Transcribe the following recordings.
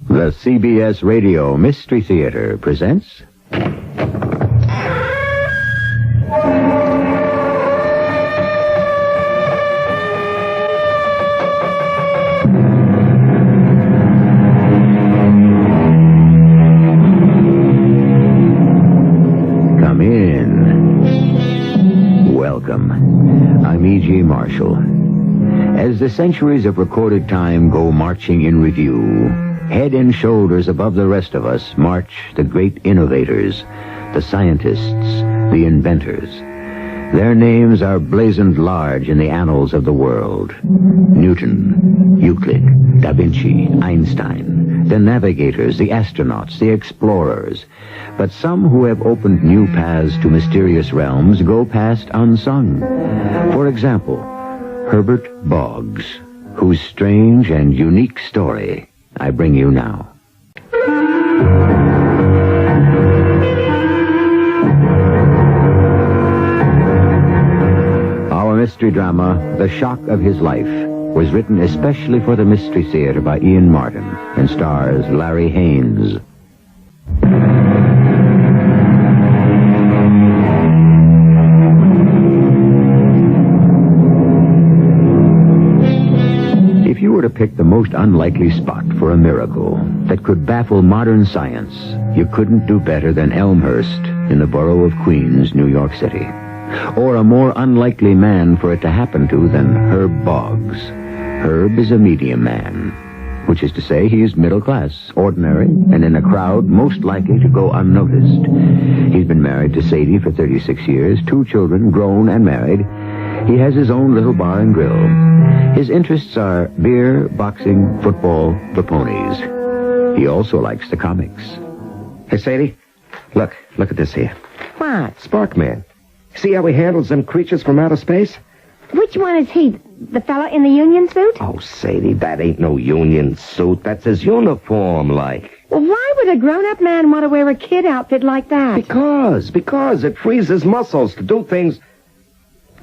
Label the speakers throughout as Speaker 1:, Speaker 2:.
Speaker 1: The CBS Radio Mystery Theater presents... Come in. Welcome. I'm E.G. Marshall. As the centuries of recorded time go marching in review, head and shoulders above the rest of us march the great innovators, the scientists, the inventors. Their names are blazoned large in the annals of the world. Newton, Euclid, Da Vinci, Einstein, the navigators, the astronauts, the explorers. But some who have opened new paths to mysterious realms go past unsung. For example, Herbert Boggs, whose strange and unique story I bring you now. Our mystery drama, The Shock of His Life, was written especially for the Mystery Theater by Ian Martin and stars Larry Haynes. If you were to pick the most unlikely spot for a miracle that could baffle modern science, you couldn't do better than Elmhurst in the borough of Queens, New York City. Or a more unlikely man for it to happen to than Herb Boggs. Herb is a medium man, which is to say he is middle class, ordinary, and in a crowd most likely to go unnoticed. He's been married to Sadie for 36 years, 2 children, grown and married. He has his own little bar and grill. His interests are beer, boxing, football, the ponies. He also likes the comics.
Speaker 2: Hey, Sadie, look at this here.
Speaker 3: What?
Speaker 2: Sparkman. See how he handles them creatures from outer space?
Speaker 3: Which one is he? The fella in the union suit?
Speaker 2: Oh, Sadie, that ain't no union suit. That's his uniform, like.
Speaker 3: Well, why would a grown-up man want to wear a kid outfit like that?
Speaker 2: Because it frees his muscles to do things...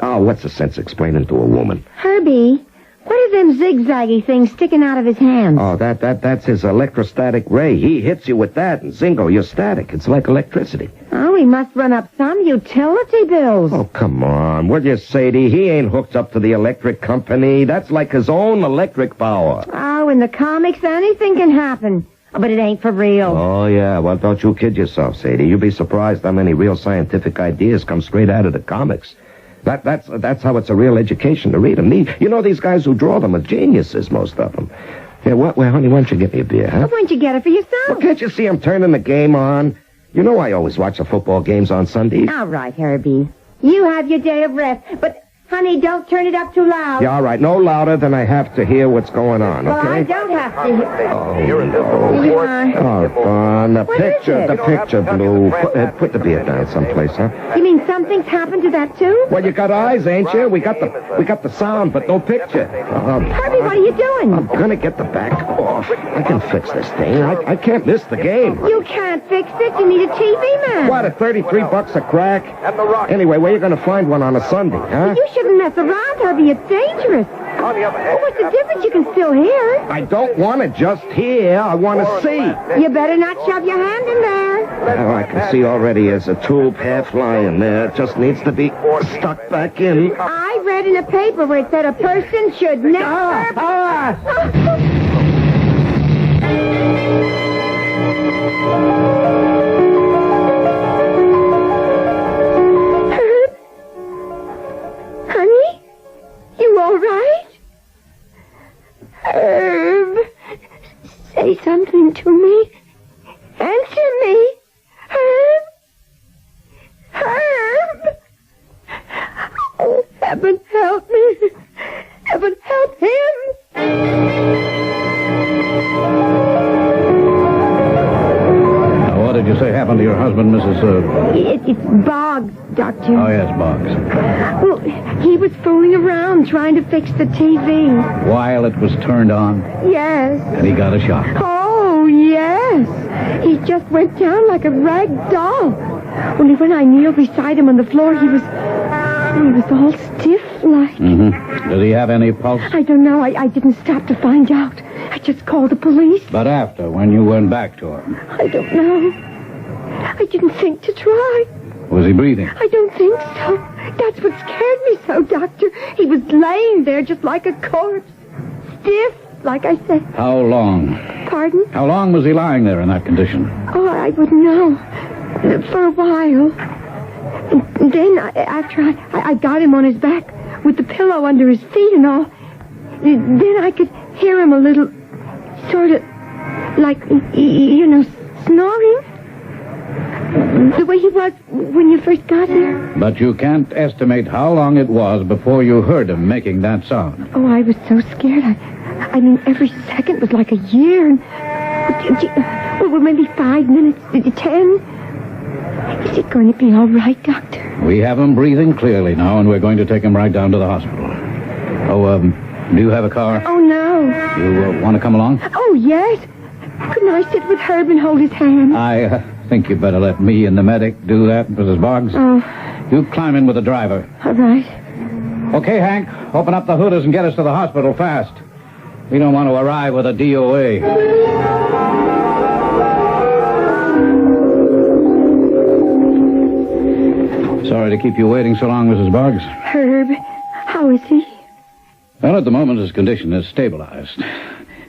Speaker 2: Oh, what's the sense explaining to a woman?
Speaker 3: Herbie, what are them zigzaggy things sticking out of his hands?
Speaker 2: Oh, that's his electrostatic ray. He hits you with that, and zingo, you're static. It's like electricity.
Speaker 3: Oh, he must run up some utility bills.
Speaker 2: Oh, come on. Will you, Sadie? He ain't hooked up to the electric company. That's like his own electric power.
Speaker 3: Oh, in the comics, anything can happen. Oh, but it ain't for real.
Speaker 2: Oh, yeah. Well, don't you kid yourself, Sadie. You'd be surprised how many real scientific ideas come straight out of the comics. That's how it's a real education to read them. You know, these guys who draw them are geniuses, most of them. Yeah, well, honey, why don't you get me a beer, huh?
Speaker 3: Well, why don't you get it for yourself?
Speaker 2: Well, can't you see I'm turning the game on? You know I always watch the football games on Sundays.
Speaker 3: All right, Herbie. You have your day of rest, but... Honey, don't turn it up too loud.
Speaker 2: Yeah, all right. No louder than I have to hear what's going on, okay?
Speaker 3: Well, I don't have to hear...
Speaker 2: Oh,
Speaker 3: Yeah.
Speaker 2: Oh, Bon, the picture, Blue. Put the beer down someplace, huh?
Speaker 3: You mean something's happened to that, too?
Speaker 2: Well, you got eyes, ain't you? We got the sound, but no picture.
Speaker 3: Herbie, what are you doing?
Speaker 2: I'm gonna get the back off. I can fix this thing. I can't miss the game.
Speaker 3: You can't fix it. You need a TV man.
Speaker 2: What, at $33 a crack? Anyway, where you gonna find one on a Sunday, huh?
Speaker 3: You shouldn't mess around, Herbie. It's dangerous. Oh, what's the difference? You can still hear.
Speaker 2: I don't want to just hear. I want to see.
Speaker 3: You better not shove your hand in there.
Speaker 2: Oh, I can see already there's a tube half lying there. It just needs to be stuck back in.
Speaker 3: I read in a paper where it said a person should never... Honey? You all right? Herb, say something to me. Answer me. Herb? Herb? Oh, heaven help me. Heaven help him.
Speaker 4: What did you say happened to your husband, Mrs.
Speaker 3: It's Boggs, Doctor.
Speaker 4: Oh, yes, Boggs.
Speaker 3: Well, he was fooling around trying to fix the TV.
Speaker 4: While it was turned on,
Speaker 3: Yes.
Speaker 4: and he got a shock.
Speaker 3: Oh, yes. He just went down like a rag doll. Only when I kneeled beside him on the floor, he was all stiff like.
Speaker 4: Mm-hmm. Did he have any pulse?
Speaker 3: I don't know. I didn't stop to find out. I just called the police.
Speaker 4: But after, when you went back to him,
Speaker 3: I don't know. I didn't think to try.
Speaker 4: was he breathing?
Speaker 3: I don't think so. That's what scared me so, Doctor. He was laying there just like a corpse. Stiff, like I said.
Speaker 4: How long?
Speaker 3: Pardon?
Speaker 4: How long was he lying there in that condition?
Speaker 3: Oh, I wouldn't know. For a while. And then, after I got him on his back with the pillow under his feet and all, then I could hear him a little, sort of, like, snoring. The way he was when you first got here.
Speaker 4: But you can't estimate how long it was before you heard him making that sound.
Speaker 3: Oh, I was so scared. I mean, every second was like a year. Well, maybe 5 minutes, 10. Is it going to be all right, Doctor?
Speaker 4: We have him breathing clearly now, and we're going to take him right down to the hospital. Oh, do you have a car?
Speaker 3: Oh, no.
Speaker 4: You want to come along?
Speaker 3: Oh, yes. Couldn't I sit with Herb and hold his hand?
Speaker 4: I think you'd better let me and the medic do that, Mrs. Boggs.
Speaker 3: Oh.
Speaker 4: You climb in with the driver.
Speaker 3: All right.
Speaker 4: Okay, Hank, open up the hooders and get us to the hospital fast. We don't want to arrive with a DOA. Sorry to keep you waiting so long, Mrs. Boggs.
Speaker 3: Herb, how is he?
Speaker 4: Well, at the moment, his condition is stabilized.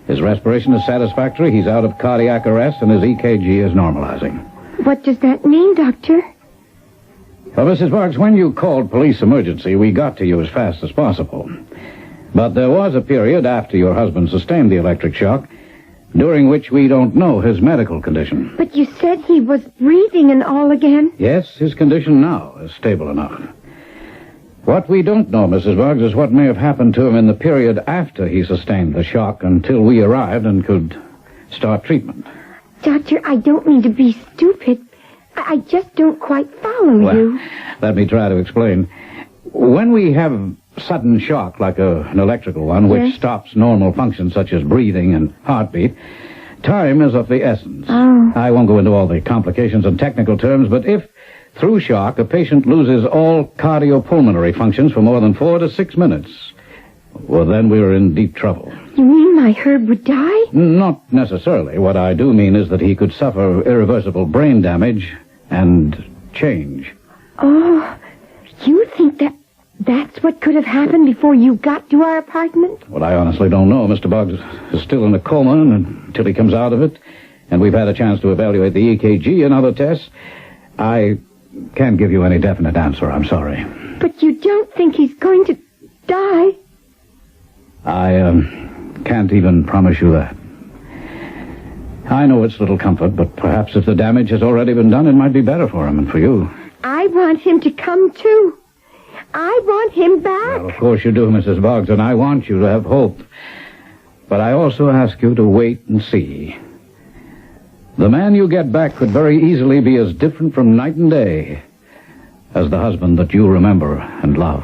Speaker 4: His respiration is satisfactory, he's out of cardiac arrest, and his EKG is normalizing.
Speaker 3: What does that mean, Doctor?
Speaker 4: Well, Mrs. Boggs, when you called police emergency, we got to you as fast as possible. But there was a period after your husband sustained the electric shock, during which we don't know his medical condition.
Speaker 3: But you said he was breathing and all again.
Speaker 4: Yes, his condition now is stable enough. What we don't know, Mrs. Boggs, is what may have happened to him in the period after he sustained the shock until we arrived and could start treatment.
Speaker 3: Doctor, I don't mean to be stupid. I just don't quite follow you.
Speaker 4: Let me try to explain. When we have sudden shock, like an electrical one, which
Speaker 3: Yes.
Speaker 4: stops normal functions such as breathing and heartbeat, time is of the essence.
Speaker 3: Oh.
Speaker 4: I won't go into all the complications and technical terms, but if, through shock, a patient loses all cardiopulmonary functions for more than 4 to 6 minutes, well, then we're in deep trouble.
Speaker 3: You mean my Herb would die?
Speaker 4: Not necessarily. What I do mean is that he could suffer irreversible brain damage and change.
Speaker 3: Oh, you think that's what could have happened before you got to our apartment?
Speaker 4: Well, I honestly don't know. Mr. Boggs is still in a coma until he comes out of it, and we've had a chance to evaluate the EKG and other tests. I can't give you any definite answer, I'm sorry.
Speaker 3: But you don't think he's going to die?
Speaker 4: I can't even promise you that. I know it's little comfort, but perhaps if the damage has already been done, it might be better for him and for you.
Speaker 3: I want him to come too. I want him back.
Speaker 4: Well, of course you do, Mrs. Boggs, and I want you to have hope. But I also ask you to wait and see. The man you get back could very easily be as different from night and day as the husband that you remember and love.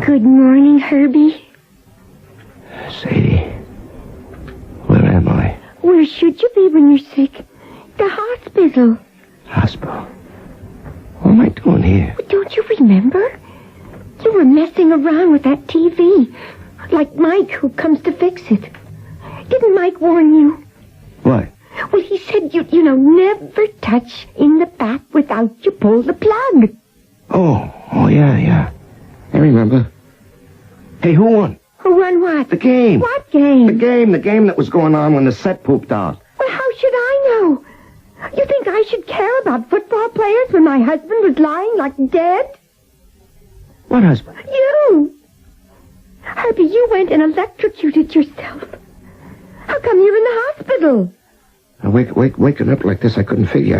Speaker 3: Good morning, Herbie.
Speaker 2: Sadie, where am I?
Speaker 3: Where should you be when you're sick? The hospital.
Speaker 2: Hospital. What am I doing here?
Speaker 3: Don't you remember? You were messing around with that TV. Like Mike, who comes to fix it. Didn't Mike warn you?
Speaker 2: What?
Speaker 3: Well, he said you never touch in the bath without you pull the plug.
Speaker 2: Oh, yeah. I remember. Hey, who won?
Speaker 3: Who won what?
Speaker 2: The game.
Speaker 3: What game?
Speaker 2: The game that was going on when the set pooped out.
Speaker 3: Well, how should I know? You think I should care about football players when my husband was lying like dead?
Speaker 2: What husband?
Speaker 3: You. Herbie, you went and electrocuted yourself. How come you're in the hospital?
Speaker 2: Waking up like this, I couldn't figure.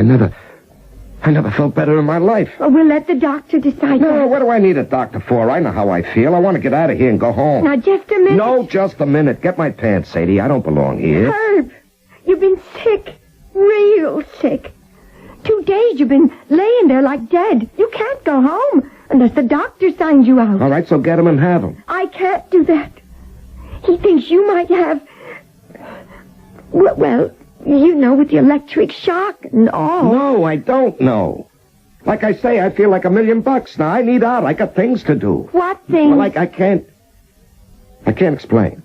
Speaker 2: I never felt better in my life.
Speaker 3: Well, we'll let the doctor decide.
Speaker 2: No,
Speaker 3: that.
Speaker 2: what do I need a doctor for? I know how I feel. I want to get out of here and go home.
Speaker 3: Now, just a minute.
Speaker 2: No, just a minute. Get my pants, Sadie. I don't belong here.
Speaker 3: Herb, you've been sick. Real sick. 2 days you've been laying there like dead. You can't go home unless the doctor signs you out.
Speaker 2: All right, so get him and have him.
Speaker 3: I can't do that. He thinks you might have... Well, you know, with the electric shock and all.
Speaker 2: No, I don't know. Like I say, I feel like $1,000,000 now. I need out. I got things to do.
Speaker 3: What things?
Speaker 2: Well, I can't explain.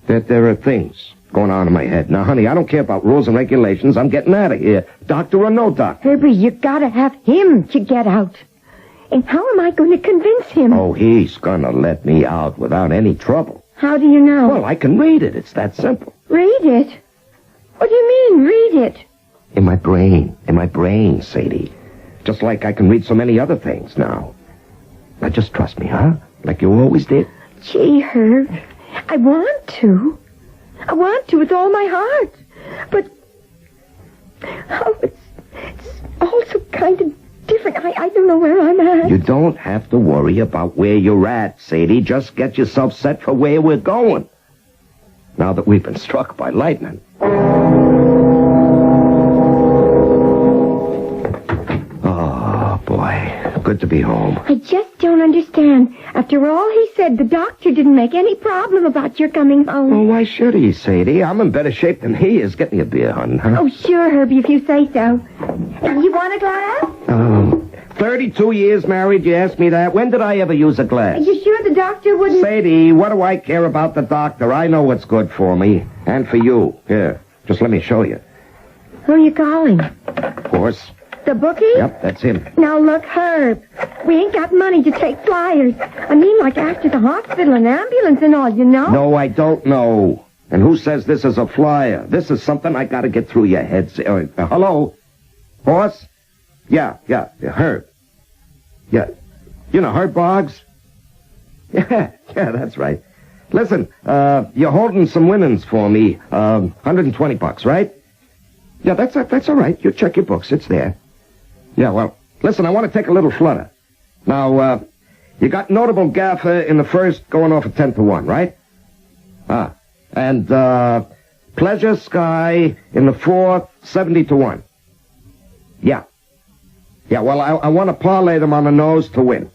Speaker 2: There are things going on in my head. Now, honey, I don't care about rules and regulations. I'm getting out of here. Doctor or no doctor.
Speaker 3: Herbie, you gotta have him to get out. And how am I going to convince him?
Speaker 2: Oh, he's gonna let me out without any trouble.
Speaker 3: How do you know?
Speaker 2: Well, I can read it. It's that simple.
Speaker 3: Read it? What do you mean, read it?
Speaker 2: In my brain, Sadie. Just like I can read so many other things now. Now, just trust me, huh? Like you always did.
Speaker 3: Gee, Herb, I want to. I want to with all my heart. But, it's also kind of different. I don't know where I'm at.
Speaker 2: You don't have to worry about where you're at, Sadie. Just get yourself set for where we're going. Now that we've been struck by lightning. Oh, boy. Good to be home.
Speaker 3: I just don't understand. After all he said, the doctor didn't make any problem about your coming home.
Speaker 2: Well, why should he, Sadie? I'm in better shape than he is. Get me a beer, hon, huh?
Speaker 3: Oh, sure, Herbie, if you say so. You want a glass?
Speaker 2: 32 years married, you asked me that. When did I ever use a
Speaker 3: Are
Speaker 2: glass?
Speaker 3: you sure the doctor wouldn't...
Speaker 2: Sadie, what do I care about the doctor? I know what's good for me. And for you. Here, just let me show you.
Speaker 3: Who are you calling?
Speaker 2: Of course.
Speaker 3: The bookie?
Speaker 2: Yep, that's him.
Speaker 3: Now, look, Herb, we ain't got money to take flyers. I mean, like after the hospital and ambulance and all, you know?
Speaker 2: No, I don't know. And who says this is a flyer? This is something I gotta get through your heads. Hello? Boss? Yeah, Herb. Yeah. You know Herb Boggs? Yeah, that's right. Listen, you're holding some winnings for me. $120, right? Yeah, that's all right. You check your books. It's there. Yeah, well, listen, I want to take a little flutter. Now, you got Notable Gaffer in the first going off at 10-1, right? And Pleasure Sky in the fourth, 70-1. Yeah. Yeah, well, I want to parlay them on the nose to win.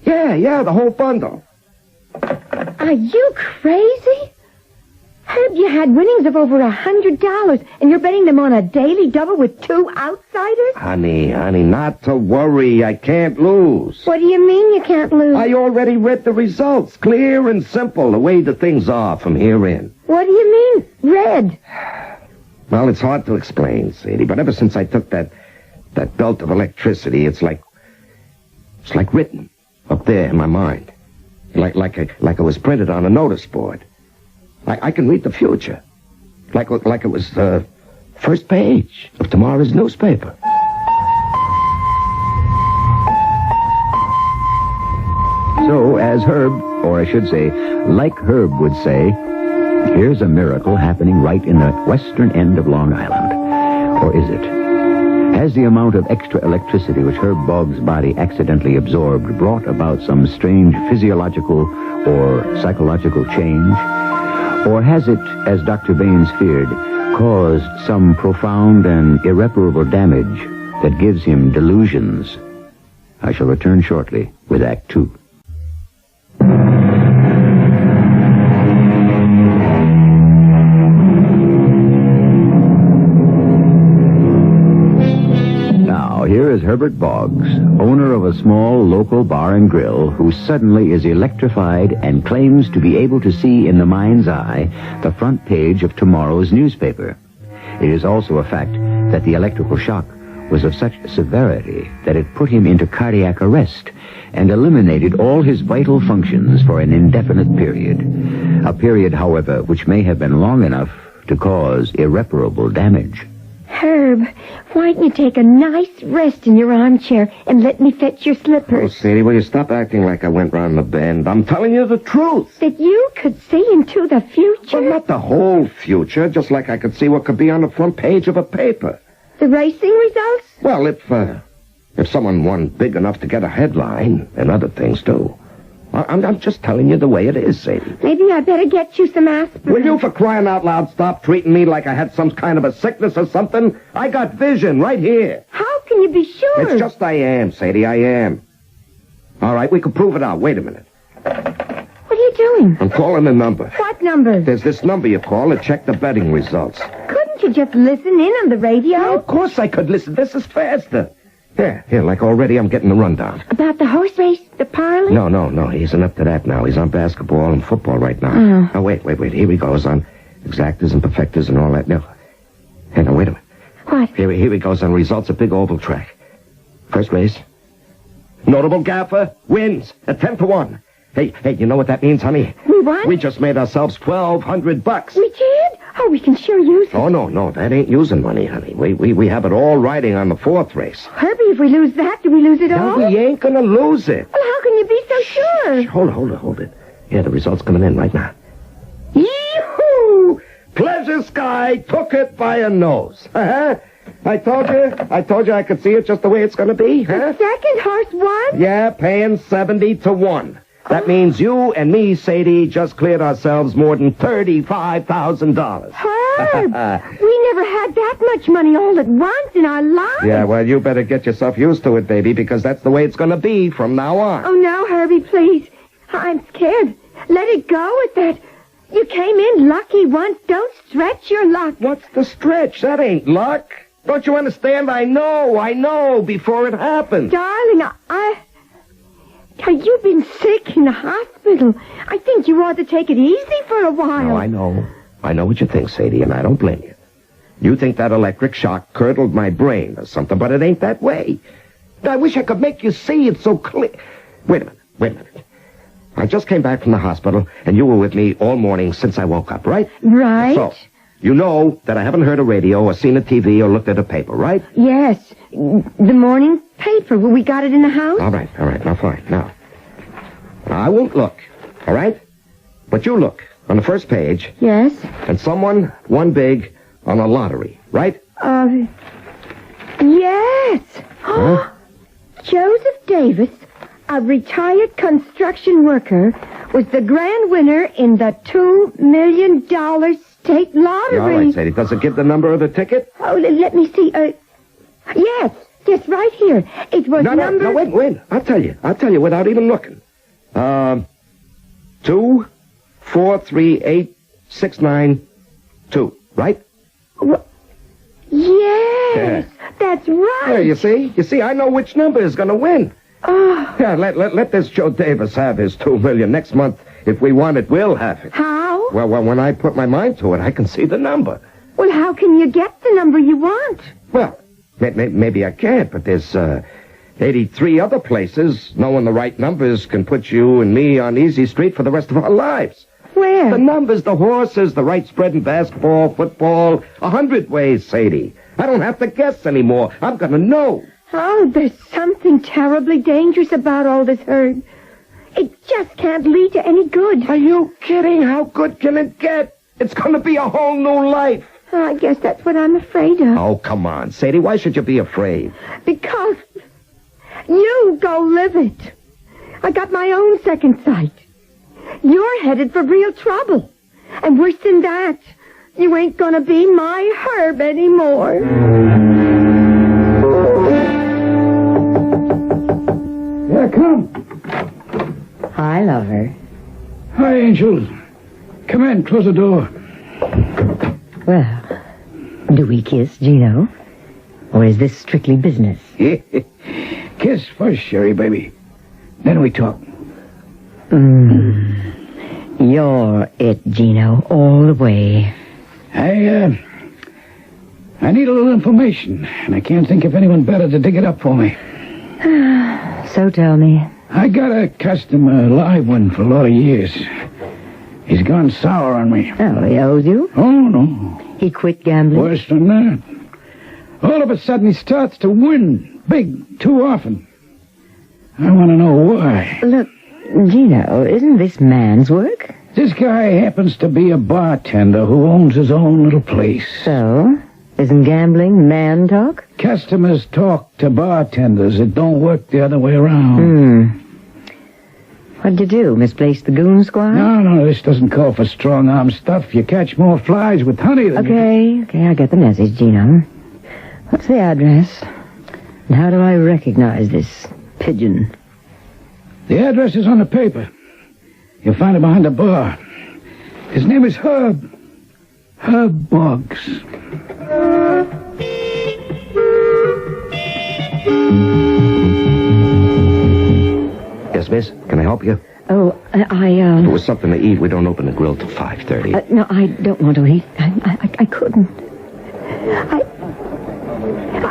Speaker 2: Yeah, the whole bundle.
Speaker 3: Are you crazy? Herb, you had winnings of over $100, and you're betting them on a daily double with two outsiders?
Speaker 2: Honey, not to worry. I can't lose.
Speaker 3: What do you mean you can't lose?
Speaker 2: I already read the results. Clear and simple, the way the things are from here in.
Speaker 3: What do you mean, red?
Speaker 2: Well, it's hard to explain, Sadie, but ever since I took that belt of electricity, it's like written up there in my mind. Like it was printed on a notice board. I can read the future. Like it was the first page of tomorrow's newspaper.
Speaker 1: So, as Herb, or I should say, like Herb would say, here's a miracle happening right in the western end of Long Island. Or is it? Has the amount of extra electricity which Herb Boggs' body accidentally absorbed brought about some strange physiological or psychological change? Or has it, as Dr. Baines feared, caused some profound and irreparable damage that gives him delusions? I shall return shortly with Act 2. Here is Herbert Boggs, owner of a small local bar and grill, who suddenly is electrified and claims to be able to see in the mind's eye the front page of tomorrow's newspaper. It is also a fact that the electrical shock was of such severity that it put him into cardiac arrest and eliminated all his vital functions for an indefinite period. A period, however, which may have been long enough to cause irreparable damage.
Speaker 3: Herb, why don't you take a nice rest in your armchair and let me fetch your
Speaker 2: Oh,
Speaker 3: slippers?
Speaker 2: Sadie, will you stop acting like I went round the bend? I'm telling you the truth.
Speaker 3: That you could see into the future?
Speaker 2: Well, not the whole future, just like I could see what could be on the front page of a paper.
Speaker 3: The racing results?
Speaker 2: Well, if someone won big enough to get a headline, and other things too. I'm just telling you the way it is, Sadie.
Speaker 3: Maybe I better get you some aspirin.
Speaker 2: Will you, for crying out loud, stop treating me like I had some kind of a sickness or something? I got vision right here.
Speaker 3: How can you be sure?
Speaker 2: It's just I am, Sadie, I am. All right, we can prove it out. Wait a minute.
Speaker 3: What are you doing?
Speaker 2: I'm calling a number.
Speaker 3: What number?
Speaker 2: There's this number you call to check the betting results.
Speaker 3: Couldn't you just listen in on the radio?
Speaker 2: Of course I could listen. This is faster. Here, like already I'm getting the rundown.
Speaker 3: About the horse race, the parley?
Speaker 2: No, he isn't up to that now. He's on basketball and football right now. Oh, wait. Here he goes on exactas and perfectas and all that. No. Hey, now, wait a minute.
Speaker 3: What?
Speaker 2: Here he goes on results of big oval track. First race. Notable gaffer wins at 10-1. Hey, you know what that means, honey?
Speaker 3: We won?
Speaker 2: We just made ourselves $1,200.
Speaker 3: We did? Oh, we can sure use it.
Speaker 2: Oh, no, that ain't using money, honey. We have it all riding on the fourth race.
Speaker 3: Herbie, if we lose that, do we lose it all?
Speaker 2: No, we ain't gonna lose it.
Speaker 3: Well, how can you be so sure?
Speaker 2: Hold it. Yeah, the results coming in right now. Yee-hoo! Pleasure Sky took it by a nose. I told you I could see it just the way it's gonna be, huh?
Speaker 3: The second horse won?
Speaker 2: Yeah, paying 70-1. That means you and me, Sadie, just cleared ourselves more than $35,000.
Speaker 3: Herb, we never had that much money all at once in our lives.
Speaker 2: Yeah, well, you better get yourself used to it, baby, because that's the way it's gonna be from now on.
Speaker 3: Oh, no, Herbie, please. I'm scared. Let it go at that. You came in lucky once. Don't stretch your luck.
Speaker 2: What's the stretch? That ain't luck. Don't you understand? I know, before it happened.
Speaker 3: Darling, you've been sick in the hospital. I think you ought to take it easy for a while.
Speaker 2: No, I know. I know what you think, Sadie, and I don't blame you. You think that electric shock curdled my brain or something, but it ain't that way. I wish I could make you see it so clear. Wait a minute. I just came back from the hospital, and you were with me all morning since I woke up, right?
Speaker 3: Right.
Speaker 2: So, you know that I haven't heard a radio or seen a TV or looked at a paper, right?
Speaker 3: Yes. The morning paper. We got it in the house?
Speaker 2: All right. Now, fine. Now, I won't look, all right? But you look on the first page.
Speaker 3: Yes.
Speaker 2: And someone won big on a lottery, right?
Speaker 3: Yes.
Speaker 2: Huh?
Speaker 3: Joseph Davis, a retired construction worker, was the grand winner in the $2 million state lottery.
Speaker 2: Yeah, all right, Sadie. Does it give the number of the ticket?
Speaker 3: Oh, let me see. Yes, right here. It was number...
Speaker 2: No, wait. I'll tell you without even looking. 2, 4, 3, 8, 6, 9, 2, right?
Speaker 3: Yes, that's right.
Speaker 2: Yeah, you see, I know which number is going to win.
Speaker 3: Oh.
Speaker 2: Yeah, let this Joe Davis have his $2 million. Next month, if we want it, we'll have it.
Speaker 3: How?
Speaker 2: Well, when I put my mind to it, I can see the number.
Speaker 3: Well, how can you get the number you want?
Speaker 2: Well, maybe I can't, but there's 83 other places. Knowing the right numbers can put you and me on easy street for the rest of our lives.
Speaker 3: Where?
Speaker 2: The numbers, the horses, the right spread in basketball, football, 100 ways, Sadie. I don't have to guess anymore. I'm going to know.
Speaker 3: Oh, there's something terribly dangerous about all this, Herb. It just can't lead to any good.
Speaker 2: Are you kidding? How good can it get? It's going to be a whole new life.
Speaker 3: Oh, I guess that's what I'm afraid of.
Speaker 2: Oh, come on, Sadie. Why should you be afraid?
Speaker 3: Because you go live it. I got my own second sight. You're headed for real trouble. And worse than that, you ain't gonna be my Herb anymore.
Speaker 4: Yeah, come.
Speaker 5: Hi, lover.
Speaker 4: Hi, Angel. Come in, close the door.
Speaker 5: Well, do we kiss, Gino? Or is this strictly business?
Speaker 4: Kiss first, Sherry, baby. Then we talk.
Speaker 5: You're it, Gino, all the way.
Speaker 4: I need a little information, and I can't think of anyone better to dig it up for me.
Speaker 5: So tell me.
Speaker 4: I got a customer, a live one, for a lot of years. He's gone sour on me.
Speaker 5: Oh, he owes you?
Speaker 4: Oh, no.
Speaker 5: He quit gambling?
Speaker 4: Worse than that. All of a sudden, he starts to win big too often. I want to know why.
Speaker 5: Look, Gino, isn't this man's work?
Speaker 4: This guy happens to be a bartender who owns his own little place.
Speaker 5: So, isn't gambling man talk?
Speaker 4: Customers talk to bartenders. It don't work the other way around.
Speaker 5: What'd you do, misplace the goon squad?
Speaker 4: No, this doesn't call for strong-arm stuff. You catch more flies with honey than...
Speaker 5: Okay, I get the message, Gino. What's the address? And how do I recognize this pigeon?
Speaker 4: The address is on the paper. You'll find it behind the bar. His name is Herb. Herb Boggs.
Speaker 2: Yes, miss? Can I help you?
Speaker 5: Oh,
Speaker 2: If it was something to eat, we don't open the grill till 5:30.
Speaker 5: No, I don't want to eat. I couldn't.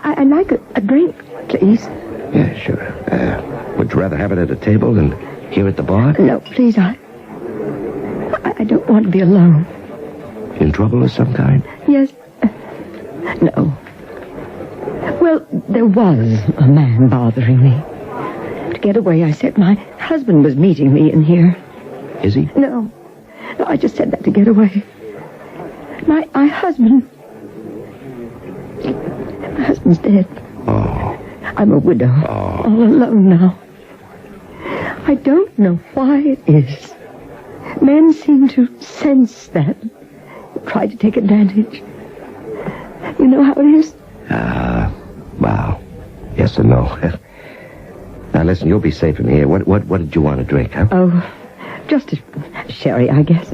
Speaker 5: I'd like a drink, please.
Speaker 2: Yeah, sure. Would you rather have it at a table than here at the bar?
Speaker 5: No, please, I don't want to be alone.
Speaker 2: In trouble of some kind?
Speaker 5: Yes. No. Well, there was a man bothering me. To get away, I said my husband was meeting me in here.
Speaker 2: Is he?
Speaker 5: No, I just said that to get away. My husband... My husband's dead.
Speaker 2: Oh.
Speaker 5: I'm a widow.
Speaker 2: Oh.
Speaker 5: All alone now. I don't know why it is. Men seem to sense that. Try to take advantage. You know how it is?
Speaker 2: Well, yes and no. Now, listen, you'll be safe in here. What did you want to drink, huh?
Speaker 5: Oh, just a sherry, I guess.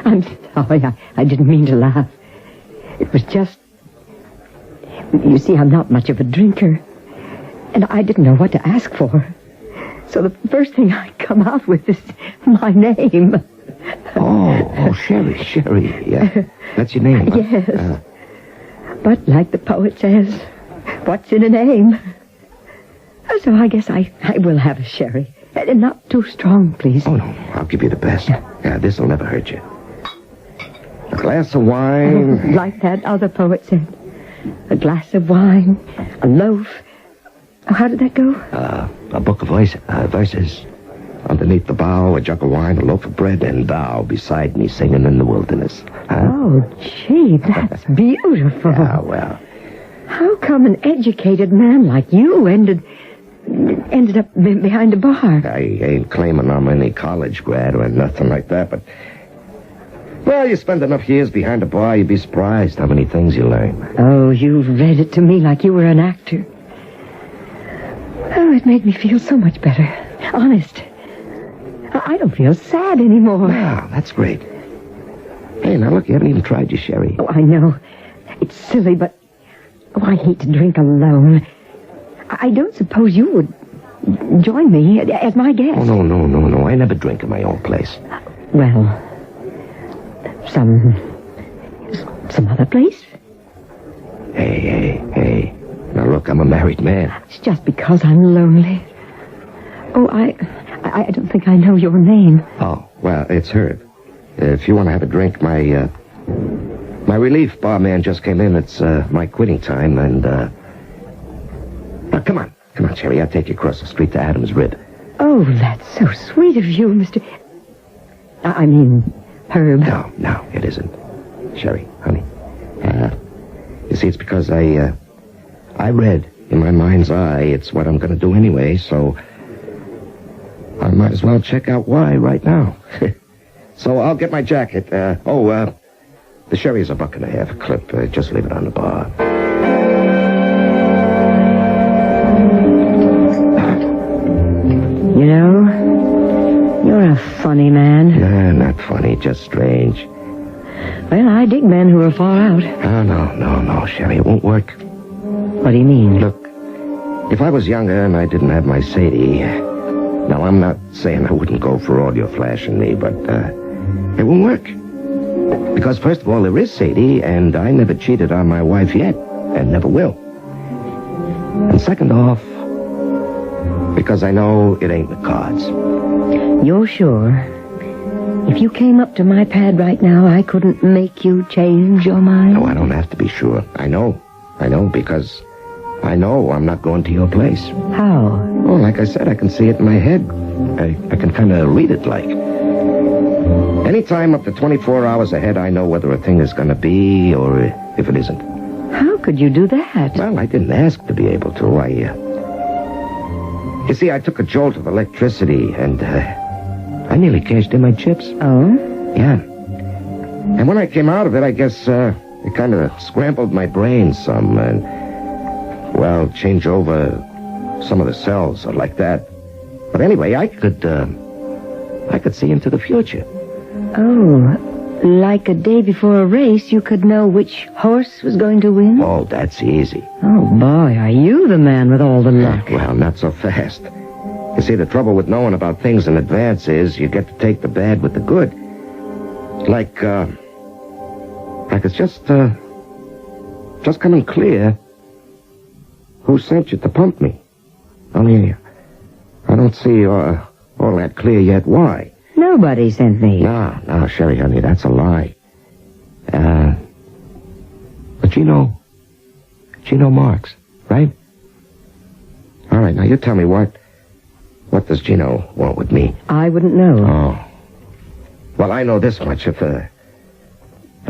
Speaker 5: I'm sorry. I didn't mean to laugh. It was just... You see, I'm not much of a drinker. And I didn't know what to ask for. So the first thing I come out with is my name.
Speaker 2: Oh, Sherry. Yeah. That's your name, huh?
Speaker 5: Yes. But like the poet says, what's in a name? So I guess I will have a sherry. And not too strong, please.
Speaker 2: Oh, no. I'll give you the best. Yeah, this'll never hurt you. A glass of wine.
Speaker 5: Like that other poet said. A glass of wine, a loaf. Oh, how did that go?
Speaker 2: A book of verses. Underneath the bough, a jug of wine, a loaf of bread, and thou beside me singing in the wilderness.
Speaker 5: Oh, gee, that's beautiful.
Speaker 2: Yeah, well.
Speaker 5: How come an educated man like you ended up behind a bar?
Speaker 2: I ain't claiming I'm any college grad or nothing like that, but... Well, you spend enough years behind a bar, you'd be surprised how many things you learn.
Speaker 5: Oh, you've read it to me like you were an actor. Oh, it made me feel so much better. Honest. I don't feel sad anymore.
Speaker 2: Wow, that's great. Hey, now look, you haven't even tried your sherry.
Speaker 5: Oh, I know. It's silly, but... Oh, I hate to drink alone. I don't suppose you would join me as my guest.
Speaker 2: Oh, no. I never drink in my own place.
Speaker 5: Well, some other place?
Speaker 2: Hey. Now, look, I'm a married man.
Speaker 5: It's just because I'm lonely. Oh, I don't think I know your name.
Speaker 2: Oh, well, it's Herb. If you want to have a drink, my relief barman just came in. It's my quitting time, and come on, Sherry. I'll take you across the street to Adam's Rib.
Speaker 5: Oh, that's so sweet of you, Mr... I mean, Herb.
Speaker 2: No, it isn't. Sherry, honey. You see, it's because I read in my mind's eye it's what I'm going to do anyway, so I might as well check out why right now. So I'll get my jacket. The sherry's $1.50 a clip. Just leave it on the bar.
Speaker 5: You know, you're a funny man.
Speaker 2: Not funny, just strange.
Speaker 5: Well, I dig men who are far out.
Speaker 2: Oh, no, Sherry, it won't work.
Speaker 5: What do you mean?
Speaker 2: Look, if I was younger and I didn't have my Sadie... Now, I'm not saying I wouldn't go for all your flashing me, but it won't work. Because, first of all, there is Sadie, and I never cheated on my wife yet, and never will. And second off, because I know it ain't the cards.
Speaker 5: You're sure? If you came up to my pad right now, I couldn't make you change your mind?
Speaker 2: No, I don't have to be sure. I know, because I know I'm not going to your place.
Speaker 5: How?
Speaker 2: Oh, like I said, I can see it in my head. I can kind of read it like. Anytime up to 24 hours ahead, I know whether a thing is going to be or if it isn't.
Speaker 5: How could you do that?
Speaker 2: Well, I didn't ask to be able to. You see, I took a jolt of electricity, and I nearly cashed in my chips.
Speaker 5: Oh?
Speaker 2: Yeah. And when I came out of it, I guess it kind of scrambled my brain some, and, well, change over some of the cells or like that. But anyway, I could see into the future.
Speaker 5: Oh,
Speaker 3: Like a day before a race, you could know which horse was going to win?
Speaker 2: Oh, that's easy.
Speaker 5: Oh, boy, are you the man with all the luck.
Speaker 2: Well, not so fast. You see, the trouble with knowing about things in advance is you get to take the bad with the good. Like it's just coming clear who sent you to pump me. Only, I don't see all that clear yet why.
Speaker 5: Nobody sent me.
Speaker 2: No, Sherry, honey, that's a lie. But Gino Marks, right? All right, now you tell me what does Gino want with me?
Speaker 5: I wouldn't know.
Speaker 2: Oh. Well, I know this much. If a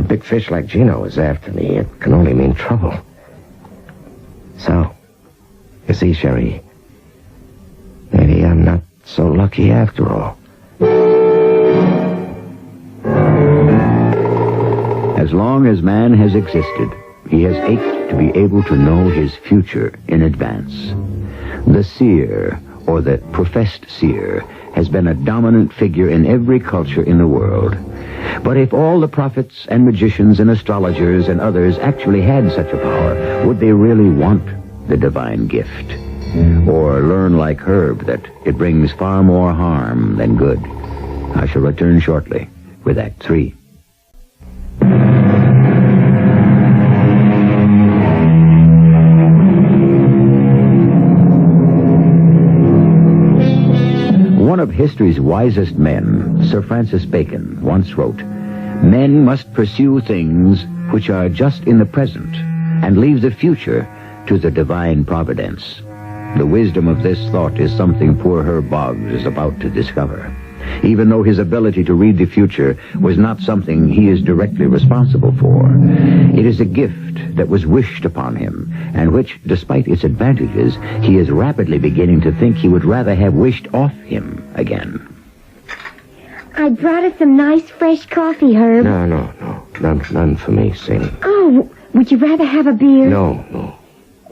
Speaker 2: big fish like Gino is after me, it can only mean trouble. So, you see, Sherry, maybe I'm not so lucky after all.
Speaker 1: As long as man has existed, he has ached to be able to know his future in advance. The seer, or the professed seer, has been a dominant figure in every culture in the world. But if all the prophets and magicians and astrologers and others actually had such a power, would they really want the divine gift? Or learn like Herb that it brings far more harm than good? I shall return shortly with Act 3. One of history's wisest men, Sir Francis Bacon, once wrote, "Men must pursue things which are just in the present, and leave the future to the divine providence." The wisdom of this thought is something poor Herb Boggs is about to discover. Even though his ability to read the future was not something he is directly responsible for, it is a gift that was wished upon him, and which, despite its advantages, he is rapidly beginning to think he would rather have wished off him again.
Speaker 3: I brought us some nice fresh coffee, Herb.
Speaker 2: No. None for me, Sadie.
Speaker 3: Oh, would you rather have a beer?
Speaker 2: No.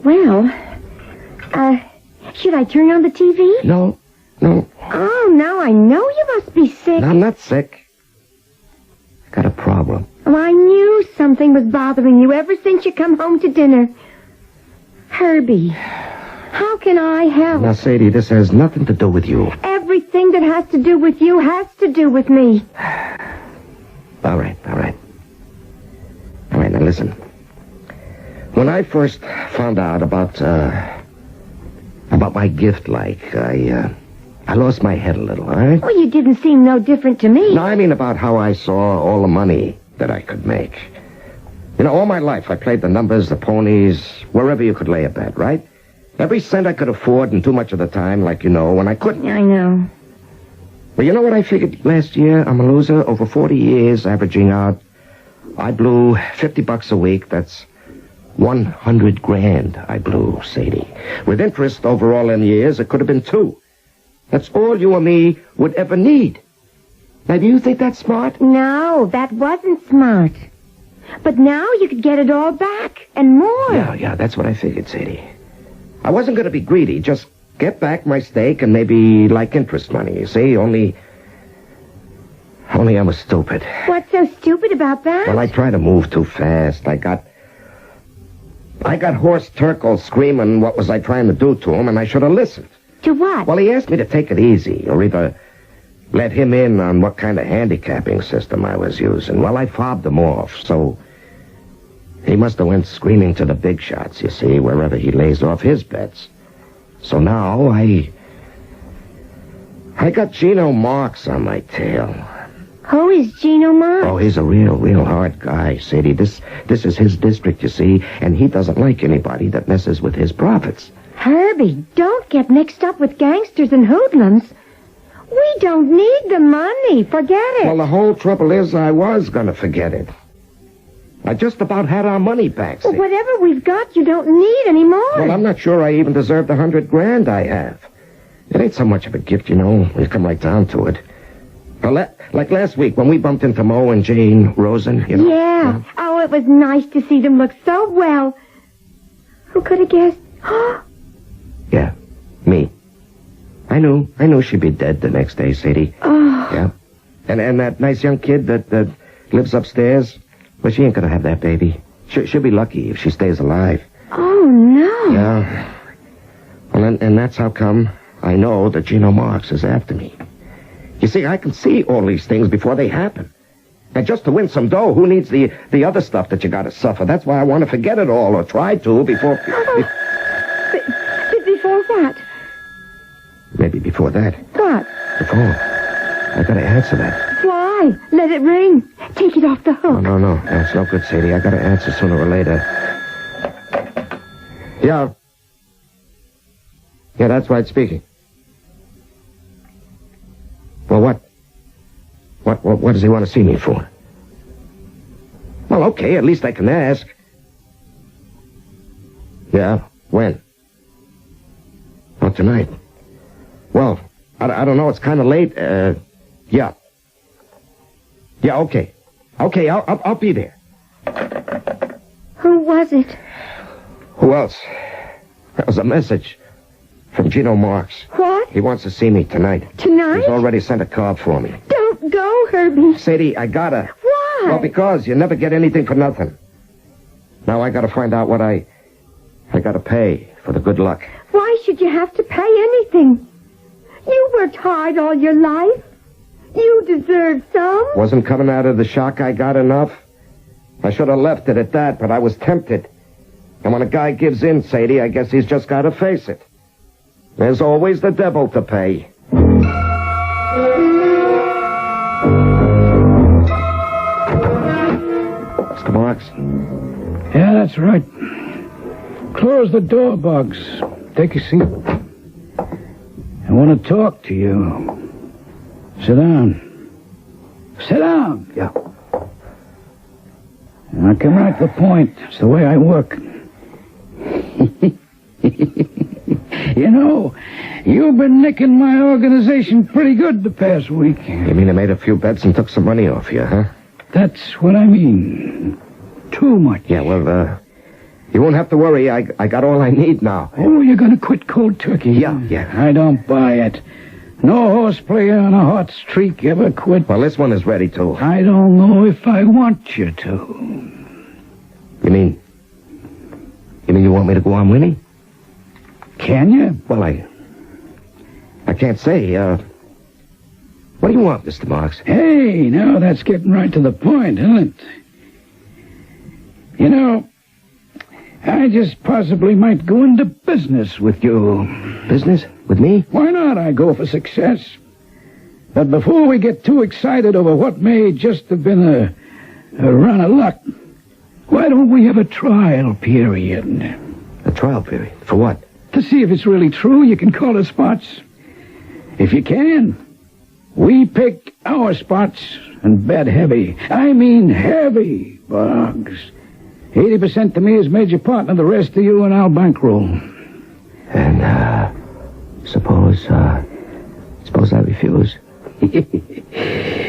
Speaker 3: Well, should I turn on the TV?
Speaker 2: No.
Speaker 3: Oh, now I know you must be sick.
Speaker 2: I'm not sick. I got a problem.
Speaker 3: Well, I knew something was bothering you ever since you come home to dinner. Herbie, how can I help?
Speaker 2: Now, Sadie, this has nothing to do with you.
Speaker 3: Everything that has to do with you has to do with me.
Speaker 2: All right. Now listen. When I first found out about my gift, I lost my head a little, all right?
Speaker 3: Well, you didn't seem no different to me.
Speaker 2: No, I mean about how I saw all the money that I could make. You know, all my life I played the numbers, the ponies, wherever you could lay a bet, right? Every cent I could afford, and too much of the time, like you know, when I couldn't.
Speaker 3: I know.
Speaker 2: Well, you know what I figured last year? I'm a loser. Over 40 years, averaging out, I blew $50 a week. That's 100 grand I blew, Sadie. With interest over all them years, it could have been 2. That's all you or me would ever need. Now, do you think that's smart?
Speaker 3: No, that wasn't smart. But now you could get it all back, and more.
Speaker 2: Yeah, that's what I figured, Sadie. I wasn't going to be greedy, just get back my stake and maybe like interest money, you see? Only I was stupid.
Speaker 3: What's so stupid about that?
Speaker 2: Well, I tried to move too fast. I got Horst Turkle screaming what was I trying to do to him, and I should have listened.
Speaker 3: To what?
Speaker 2: Well, he asked me to take it easy, or either let him in on what kind of handicapping system I was using. Well, I fobbed him off, so he must have went screaming to the big shots, you see, wherever he lays off his bets. So now I got Gino Marks on my tail.
Speaker 3: Who is Gino Marks?
Speaker 2: Oh, he's a real hard guy, Sadie. This is his district, you see, and he doesn't like anybody that messes with his profits.
Speaker 3: Herbie, don't get mixed up with gangsters and hoodlums. We don't need the money. Forget it.
Speaker 2: Well, the whole trouble is I was going to forget it. I just about had our money back,
Speaker 3: Well,
Speaker 2: see?
Speaker 3: whatever we've got, you don't need anymore.
Speaker 2: Well, I'm not sure I even deserve the 100 grand I have. It ain't so much of a gift, you know. We come right down to it. Well, like last week when we bumped into Mo and Jane Rosen, you know.
Speaker 3: Yeah. Oh, it was nice to see them look so well. Who could have guessed?
Speaker 2: Yeah, me. I knew she'd be dead the next day, Sadie.
Speaker 3: Oh.
Speaker 2: Yeah. And that nice young kid that lives upstairs. Well, she ain't gonna have that baby. She'll be lucky if she stays alive.
Speaker 3: Oh, no.
Speaker 2: Yeah. Well, and that's how come I know that Gino Marks is after me. You see, I can see all these things before they happen. And just to win some dough, who needs the other stuff that you gotta suffer? That's why I want to forget it all, or try to, before...
Speaker 3: Before what?
Speaker 2: Maybe before that.
Speaker 3: What?
Speaker 2: The phone. I gotta answer that.
Speaker 3: Why? Let it ring. Take it off the hook.
Speaker 2: No, it's no good, Sadie. I gotta answer sooner or later. Yeah. Yeah, that's right, speaking. Well, what? What does he want to see me for? Well, okay, at least I can ask. Yeah, when? Oh, tonight. Well, I don't know, it's kind of late. Yeah. Yeah, okay. Okay, I'll be there.
Speaker 3: Who was it?
Speaker 2: Who else? That was a message from Gino Marks.
Speaker 3: What?
Speaker 2: He wants to see me tonight.
Speaker 3: Tonight?
Speaker 2: He's already sent a card for me.
Speaker 3: Don't go, Herbie.
Speaker 2: Sadie, I gotta.
Speaker 3: Why?
Speaker 2: Well, because you never get anything for nothing. Now I gotta find out what I gotta pay for the good luck.
Speaker 3: Why should you have to pay anything? You worked hard all your life. You deserve some.
Speaker 2: Wasn't coming out of the shock I got enough? I should have left it at that, but I was tempted. And when a guy gives in, Sadie, I guess he's just gotta face it. There's always the devil to pay. Mr. Marks?
Speaker 4: Yeah, that's right. Close the door, Bugs. Take a seat. I want to talk to you. Sit down. Sit down. Yeah. I'll come right to the point. It's the way I work. You know, you've been nicking my organization pretty good the past week.
Speaker 2: You mean I made a few bets and took some money off you, huh?
Speaker 4: That's what I mean. Too much.
Speaker 2: Yeah, well, you won't have to worry. I got all I need now.
Speaker 4: Oh, you're going to quit cold turkey?
Speaker 2: Yeah.
Speaker 4: I don't buy it. No horseplay on a hot streak ever quit.
Speaker 2: Well, this one is ready to.
Speaker 4: I don't know if I want you to.
Speaker 2: You mean you want me to go on winning?
Speaker 4: Can you?
Speaker 2: Well, I can't say. What do you want, Mr. Marks?
Speaker 4: Hey, now that's getting right to the point, isn't it? You know, I just possibly might go into business with you.
Speaker 2: Business? With me?
Speaker 4: Why not? I go for success. But before we get too excited over what may just have been a run of luck, why don't we have a trial period?
Speaker 2: A trial period? For what?
Speaker 4: To see if it's really true you can call the spots. If you can, we pick our spots and bet heavy. I mean heavy, Bugs. 80% to me as major partner, the rest to you, and I'll bankroll.
Speaker 2: And, suppose I refuse?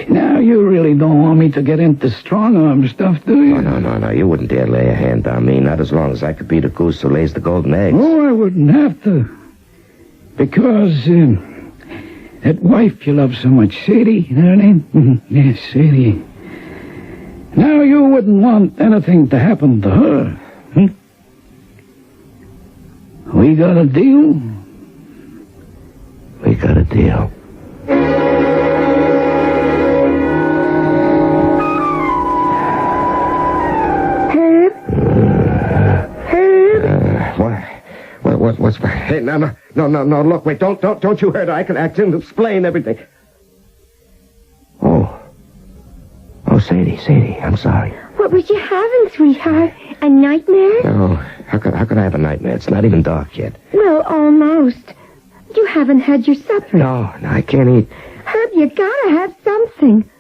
Speaker 4: Now, you really don't want me to get into strong-arm stuff, do you?
Speaker 2: No. You wouldn't dare lay a hand on me, not as long as I could be the goose who lays the golden eggs.
Speaker 4: Oh, I wouldn't have to. Because, that wife you love so much, Sadie, you know her name? Yes, Sadie. Now, you wouldn't want anything to happen to her. We got a deal?
Speaker 2: We got a deal. What's... Hey, no, look, wait, don't you hurt her. I can act and explain everything. Oh, Sadie, I'm sorry.
Speaker 3: What was you having, sweetheart? A nightmare?
Speaker 2: No, how could I have a nightmare? It's not even dark yet.
Speaker 3: Well, almost. You haven't had your supper.
Speaker 2: No, I can't eat.
Speaker 3: Herb, you gotta have something.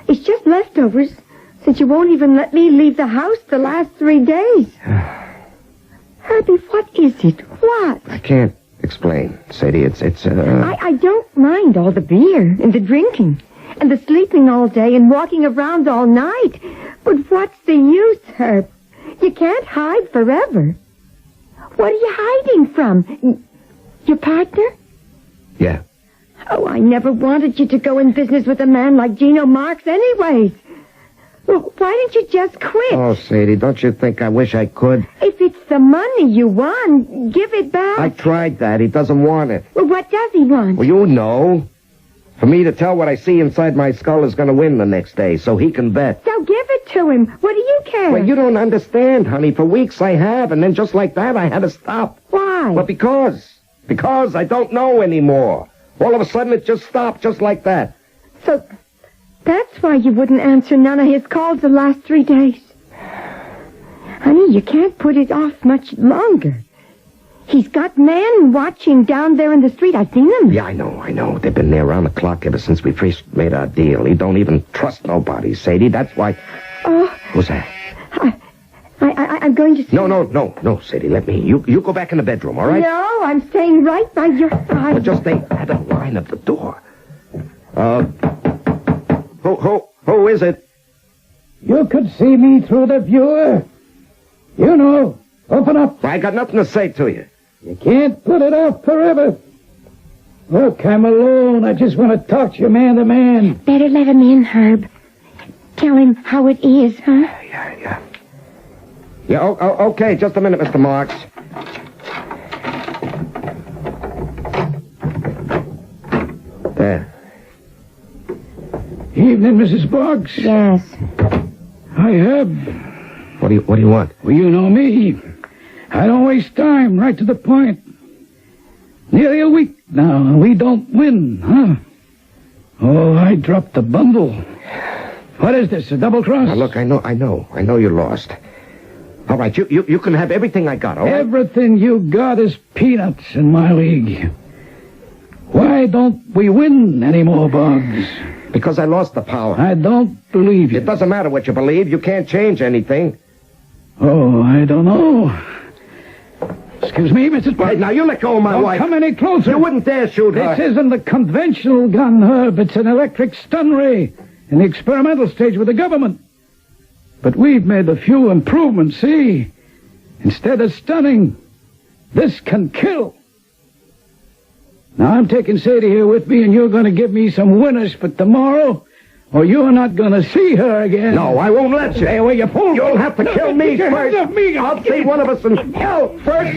Speaker 3: It's just leftovers, since you won't even let me leave the house the last 3 days. Herbie, what is it? What?
Speaker 2: I can't explain, Sadie. It's
Speaker 3: I don't mind all the beer and the drinking and the sleeping all day and walking around all night. But what's the use, Herb? You can't hide forever. What are you hiding from? Your partner?
Speaker 2: Yeah.
Speaker 3: Oh, I never wanted you to go in business with a man like Gino Marks anyways. Why didn't you just quit?
Speaker 2: Oh, Sadie, don't you think I wish I could?
Speaker 3: If it's the money you want, give it back.
Speaker 2: I tried that. He doesn't want it.
Speaker 3: Well, what does he want?
Speaker 2: Well, you know. For me to tell what I see inside my skull is going to win the next day, so he can bet.
Speaker 3: So give it to him. What do you care?
Speaker 2: Well, you don't understand, honey. For weeks I have, and then just like that, I had to stop.
Speaker 3: Why?
Speaker 2: Well, because I don't know anymore. All of a sudden, it just stopped, just like that.
Speaker 3: So that's why you wouldn't answer none of his calls the last 3 days. Honey, you can't put it off much longer. He's got men watching down there in the street. I've seen them.
Speaker 2: Yeah, I know. They've been there around the clock ever since we first made our deal. He don't even trust nobody, Sadie. That's why...
Speaker 3: Oh.
Speaker 2: Who's that?
Speaker 3: I'm going to see...
Speaker 2: No, Sadie, let me. You go back in the bedroom, all right?
Speaker 3: No, I'm staying right by your side.
Speaker 2: Well, just stay at the line of the door. Who is it?
Speaker 4: You could see me through the viewer. You know, open up.
Speaker 2: I got nothing to say to you.
Speaker 4: You can't put it off forever. Look, I'm alone. I just want to talk to you man to man.
Speaker 3: Better let him in, Herb. Tell him how it is, huh?
Speaker 2: Yeah. Yeah, okay. Just a minute, Mr. Marks. There.
Speaker 4: Evening, Mrs. Boggs.
Speaker 3: Yes.
Speaker 4: I have.
Speaker 2: What do you want?
Speaker 4: Well, you know me. I don't waste time. Right to the point. Nearly a week now, and we don't win, huh? Oh, I dropped the bundle. What is this, a double cross?
Speaker 2: Now, look, I know you lost. All right, you can have everything I got, all right?
Speaker 4: Everything you got is peanuts in my league. Why don't we win anymore, Boggs?
Speaker 2: Because I lost the power.
Speaker 4: I don't believe you.
Speaker 2: It doesn't matter what you believe. You can't change anything.
Speaker 4: Oh, I don't know. Excuse me, Mrs. Boggs.
Speaker 2: Hey, now, you let go of my
Speaker 4: Don't
Speaker 2: wife.
Speaker 4: come any closer.
Speaker 2: You wouldn't dare shoot her.
Speaker 4: This isn't a conventional gun, Herb. It's an electric stun ray in the experimental stage with the government. But we've made a few improvements, see? Instead of stunning, this can kill. Now, I'm taking Sadie here with me, and you're going to give me some winners for tomorrow, or you're not going to see her again.
Speaker 2: No, I won't let you.
Speaker 4: Stay away, you fool.
Speaker 2: You'll have to kill me
Speaker 4: Get your
Speaker 2: first.
Speaker 4: hands off me.
Speaker 2: I'll see one of us in hell first. I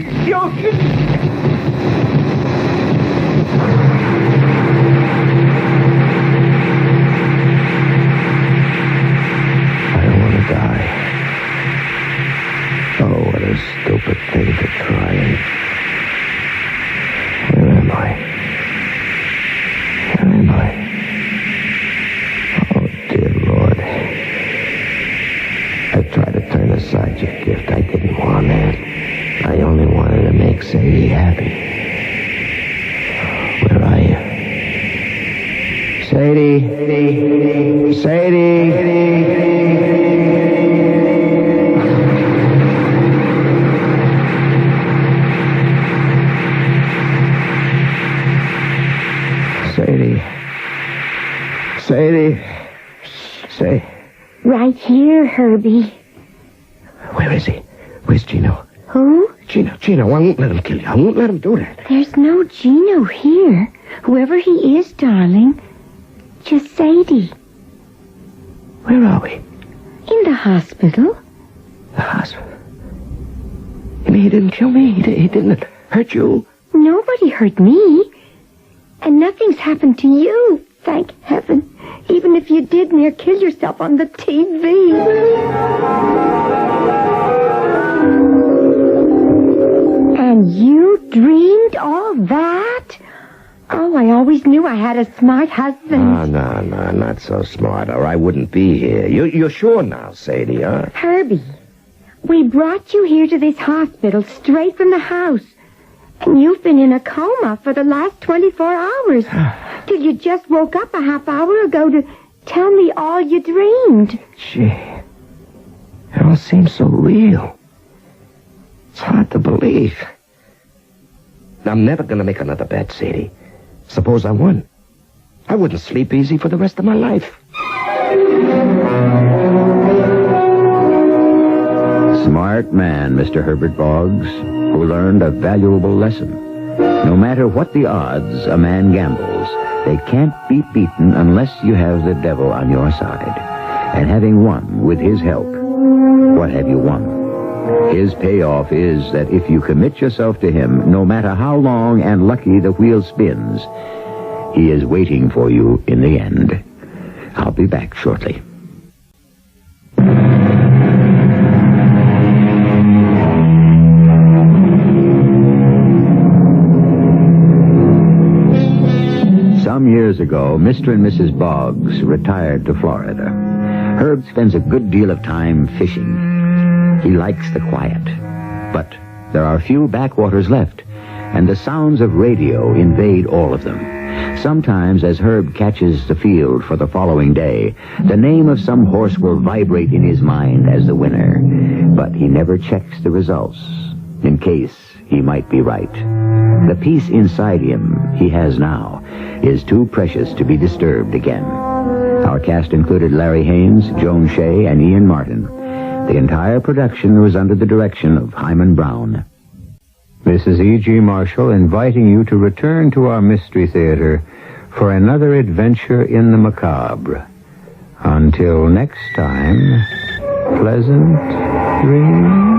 Speaker 2: don't want to die. Oh, what a stupid thing to try. Where am I? Oh, dear Lord. I tried to turn aside your gift. I didn't want that. I only wanted to make Sadie happy. Where are you? Sadie. Say.
Speaker 3: Right here, Herbie.
Speaker 2: Where is he? Where's Gino?
Speaker 3: Who?
Speaker 2: Gino, I won't let him kill you. I won't let him do that.
Speaker 3: There's no Gino here. Whoever he is, darling. Just Sadie.
Speaker 2: Where are we?
Speaker 3: In the hospital.
Speaker 2: The hospital. You mean he didn't kill me? He didn't hurt you?
Speaker 3: Nobody hurt me. And nothing's happened to you, thank heaven. Even if you did near kill yourself on the TV. And you dreamed all that? Oh, I always knew I had a smart husband.
Speaker 2: No, not so smart, or I wouldn't be here. You're sure now, Sadie, huh?
Speaker 3: Herbie, we brought you here to this hospital straight from the house. And you've been in a coma for the last 24 hours. Till you just woke up a half hour ago to tell me all you dreamed.
Speaker 2: Gee, it all seems so real. It's hard to believe. I'm never going to make another bet, Sadie. Suppose I won. I wouldn't sleep easy for the rest of my life.
Speaker 1: Smart man, Mr. Herbert Boggs, who learned a valuable lesson. No matter what the odds a man gambles, they can't be beaten unless you have the devil on your side. And having won with his help, what have you won? His payoff is that if you commit yourself to him, no matter how long and lucky the wheel spins, he is waiting for you in the end. I'll be back shortly. Some years ago, Mr. and Mrs. Boggs retired to Florida. Herb spends a good deal of time fishing. He likes the quiet. But there are few backwaters left, and the sounds of radio invade all of them. Sometimes, as Herb catches the field for the following day, the name of some horse will vibrate in his mind as the winner. But he never checks the results, in case he might be right. The peace inside him he has now is too precious to be disturbed again. Our cast included Larry Haynes, Joan Shea, and Ian Martin. The entire production was under the direction of Hyman Brown. This is E.G. Marshall inviting you to return to our Mystery Theater for another adventure in the macabre. Until next time, pleasant dreams.